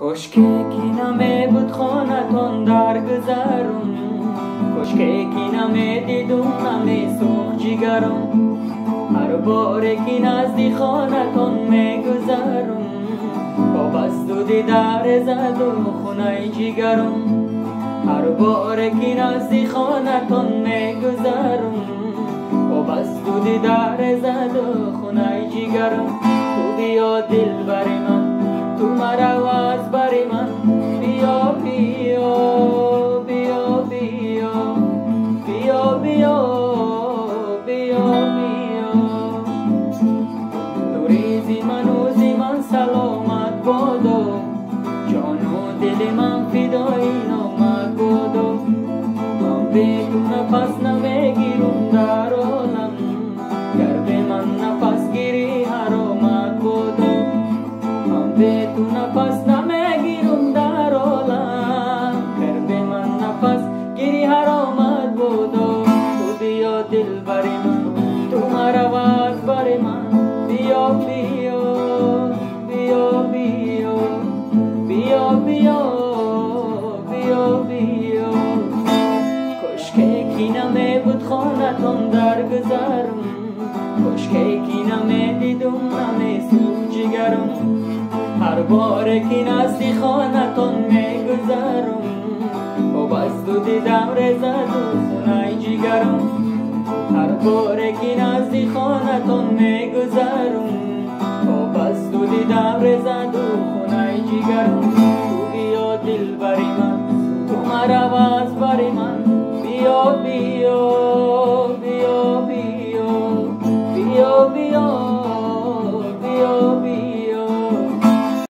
کشکی نمی بود خانتان در گذرم، کشکی نمی دیدم نمی سوخ جگرم. هر باره که نزدی خانتان می گذرم، با بستودی در زد و خونه جگرم. هر باره که نزدی خانتان می گذرم، با بستودی در زد و خونه جگرم. تو بیا دل بری من، تو مرا از بری من، بیا بیا بیا بیا بیا بیا بیا بیا. نوریزی من و زی من سلامت بادو، جان و دل من فدای نامت بادو. من به تو نفس نمیگیرم در عالم، گر به من نفس گیری حرامت بادو. من به تو نفس نمیگیرم در عالم، گر به من نفس گیری حرامت بودو. تو بیا دل بری من، تو مرا از بری من، بیا بیا بیا بیا بیا بیا بیا بیا. کشکی کی نمی بود خانتان در گذرم، کشکی کی نمی دیدم نمی سوخ جگرم. هر باره که نزدی خانتان می گذرم، با بست و دیدم رزد و خونه جگرم. هر باره که نزدی خانتان می گذرم، با بست و دیدم رزد و خونه جگرم. تو بیا دل بری من،